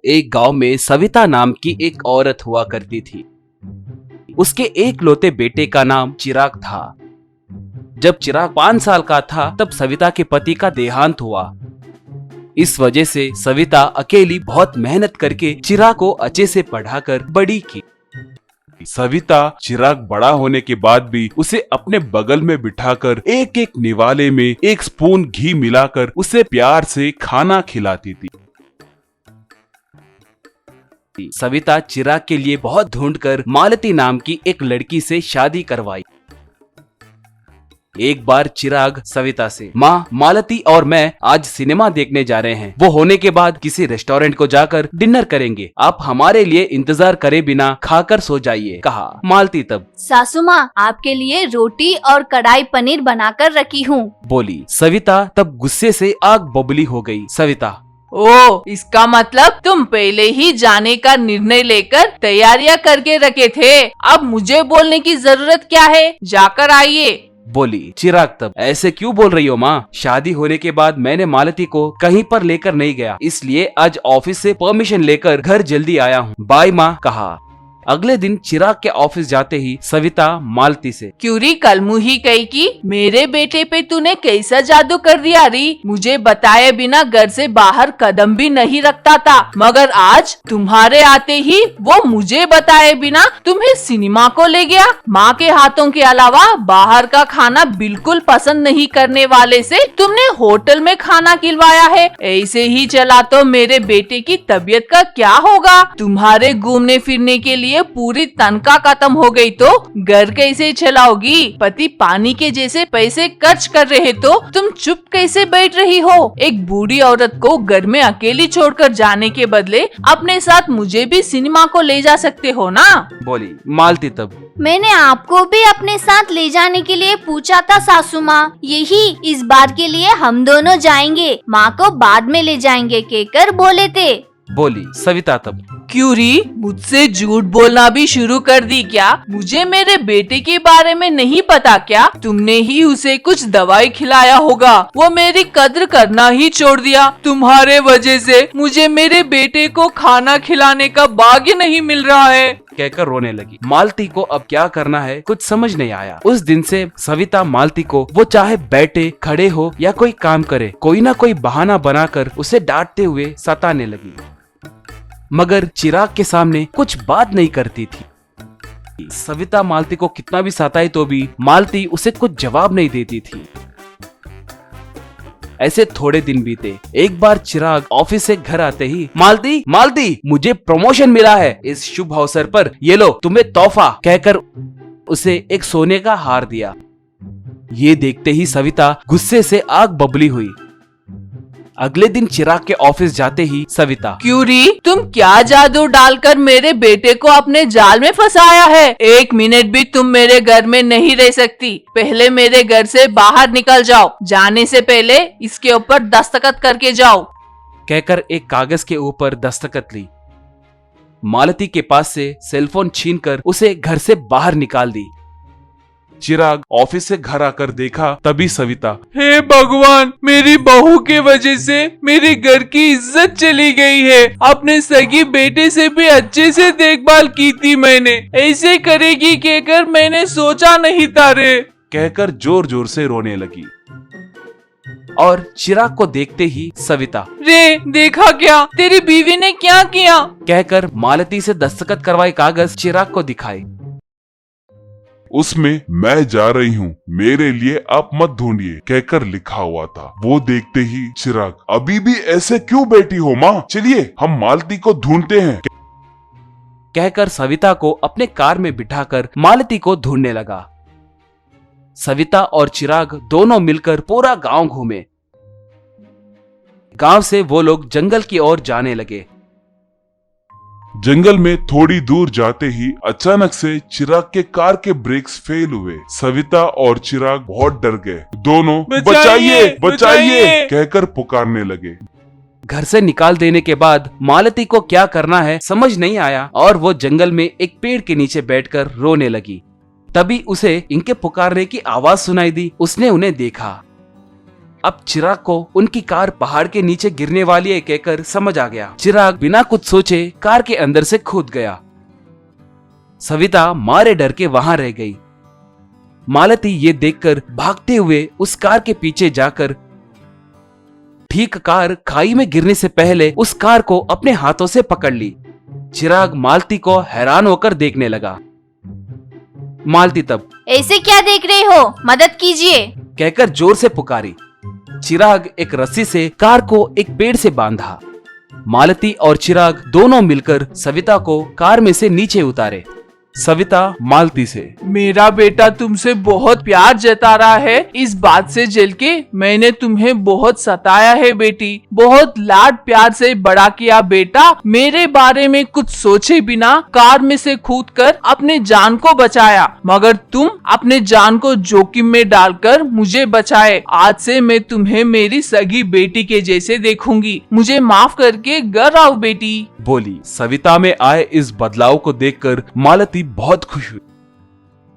एक गांव में सविता नाम की एक औरत हुआ करती थी। उसके एक लौते बेटे का नाम चिराग था। जब चिराग 5 साल का था तब सविता के पति का देहांत हुआ। इस वजह से सविता अकेली बहुत मेहनत करके चिराग को अच्छे से पढ़ाकर बड़ी की। सविता चिराग बड़ा होने के बाद भी उसे अपने बगल में बिठाकर एक एक निवाले में 1 स्पून घी मिलाकर उसे प्यार से खाना खिलाती थी। सविता चिराग के लिए बहुत ढूंढकर मालती नाम की एक लड़की से शादी करवाई। एक बार चिराग सविता से, माँ मालती और मैं आज सिनेमा देखने जा रहे हैं। वो होने के बाद किसी रेस्टोरेंट को जाकर डिनर करेंगे। आप हमारे लिए इंतजार करे बिना खाकर सो जाइए, कहा। मालती तब, सासू माँ आपके लिए रोटी और कढ़ाई पनीर बनाकर रखी हूँ, बोली। सविता तब गुस्से से आग बबूली हो गई। सविता, ओ, इसका मतलब तुम पहले ही जाने का निर्णय लेकर तैयारियां करके रखे थे। अब मुझे बोलने की जरूरत क्या है, जाकर आइए, बोली। चिराग तब, ऐसे क्यों बोल रही हो माँ? शादी होने के बाद मैंने मालती को कहीं पर लेकर नहीं गया, इसलिए आज ऑफिस से परमिशन लेकर घर जल्दी आया हूँ। बाय माँ, कहा। अगले दिन चिराग के ऑफिस जाते ही सविता मालती से, क्यूरी कल मुही कही कि मेरे बेटे पे तूने कैसा जादू कर दिया री। मुझे बताए बिना घर से बाहर कदम भी नहीं रखता था, मगर आज तुम्हारे आते ही वो मुझे बताए बिना तुम्हें सिनेमा को ले गया। माँ के हाथों के अलावा बाहर का खाना बिल्कुल पसंद नहीं करने वाले से तुमने होटल में खाना खिलवाया है। ऐसे ही चला तो मेरे बेटे की तबीयत का क्या होगा? तुम्हारे घूमने फिरने के लिए पूरी तनख्वाह खत्म हो गई तो घर कैसे चलाओगी? पति पानी के जैसे पैसे खर्च कर रहे तो तुम चुप कैसे बैठ रही हो? एक बूढ़ी औरत को घर में अकेली छोड़कर जाने के बदले अपने साथ मुझे भी सिनेमा को ले जा सकते हो ना, बोली। मालती तब, मैंने आपको भी अपने साथ ले जाने के लिए पूछा था सासू माँ। यही इस बार के लिए हम दोनों जाएंगे, माँ को बाद में ले जाएंगे कहकर बोले थे, बोली। सविता तब, क्यूरी मुझसे झूठ बोलना भी शुरू कर दी क्या? मुझे मेरे बेटे के बारे में नहीं पता क्या? तुमने ही उसे कुछ दवाई खिलाया होगा, वो मेरी कद्र करना ही छोड़ दिया। तुम्हारे वजह से मुझे मेरे बेटे को खाना खिलाने का भाग्य नहीं मिल रहा है, कहकर रोने लगी। मालती को अब क्या करना है कुछ समझ नहीं आया। उस दिन से सविता मालती को वो चाहे बैठे खड़े हो या कोई काम करे, कोई ना कोई बहाना बनाकर उसे डांटते हुए सताने लगी, मगर चिराग के सामने कुछ बात नहीं करती थी। सविता मालती को कितना भी सताए तो भी मालती उसे कुछ जवाब नहीं देती थी। ऐसे थोड़े दिन बीते। एक बार चिराग ऑफिस से घर आते ही, मालती मालती मुझे प्रमोशन मिला है, इस शुभ अवसर पर ये लो तुम्हें तोहफा, कहकर उसे एक सोने का हार दिया। ये देखते ही सविता गुस्से से आग बबली हुई। अगले दिन चिराग के ऑफिस जाते ही सविता, क्यूरी तुम क्या जादू डालकर मेरे बेटे को अपने जाल में फंसाया है? 1 मिनट भी तुम मेरे घर में नहीं रह सकती। पहले मेरे घर से बाहर निकल जाओ। जाने से पहले इसके ऊपर दस्तखत करके जाओ, कहकर एक कागज के ऊपर दस्तखत ली। मालती के पास से सेलफोन छीनकर उसे घर से बाहर निकाल दी। चिराग ऑफिस से घर आकर देखा तभी सविता, हे भगवान, मेरी बहू के वजह से मेरे घर की इज्जत चली गई है। अपने सगी बेटे से भी अच्छे से देखभाल की थी मैंने, ऐसे करेगी कहकर मैंने सोचा नहीं था रे, कहकर जोर जोर से रोने लगी। और चिराग को देखते ही सविता, रे देखा क्या तेरी बीवी ने क्या किया, कहकर मालती से दस्तखत करवाए कागज चिराग को दिखाए। उसमें मैं जा रही हूँ, मेरे लिए आप मत ढूंढिए, कहकर लिखा हुआ था। वो देखते ही चिराग, अभी भी ऐसे क्यों बैठी हो माँ? चलिए हम मालती को ढूंढते हैं, कहकर सविता को अपने कार में बिठाकर मालती को ढूंढने लगा। सविता और चिराग दोनों मिलकर पूरा गांव घूमे। गांव से वो लोग जंगल की ओर जाने लगे। जंगल में थोड़ी दूर जाते ही अचानक से चिराग के कार के ब्रेक्स फेल हुए। सविता और चिराग बहुत डर गए। दोनों बचाइए बचाइए कहकर पुकारने लगे। घर से निकाल देने के बाद मालती को क्या करना है समझ नहीं आया और वो जंगल में एक पेड़ के नीचे बैठकर रोने लगी। तभी उसे इनके पुकारने की आवाज सुनाई दी। उसने उन्हें देखा। अब चिराग को उनकी कार पहाड़ के नीचे गिरने वाली है कहकर समझ आ गया। चिराग बिना कुछ सोचे कार के अंदर से कूद गया। सविता मारे डर के वहां रह गई। मालती ये देखकर भागते हुए उस कार के पीछे जाकर ठीक कार खाई में गिरने से पहले उस कार को अपने हाथों से पकड़ ली। चिराग मालती को हैरान होकर देखने लगा। मालती तब ऐसे क्या देख रहे हो, मदद कीजिए। कहकर जोर से पुकारी। चिराग एक रस्सी से कार को एक पेड़ से बांधा। मालती और चिराग दोनों मिलकर सविता को कार में से नीचे उतारे। सविता मालती से, मेरा बेटा तुमसे बहुत प्यार जता रहा है, इस बात से जल के मैंने तुम्हें बहुत सताया है बेटी, बहुत लाड प्यार से बड़ा किया बेटा, मेरे बारे में कुछ सोचे बिना कार में से कूदकर अपने जान को बचाया, मगर तुम अपने जान को जोखिम में डालकर मुझे बचाए। आज से मैं तुम्हें मेरी सगी बेटी के जैसे देखूंगी, मुझे माफ करके घर आओ बेटी, बोली। सविता में आए इस बदलाव को देखकर मालती बहुत खुश हुई।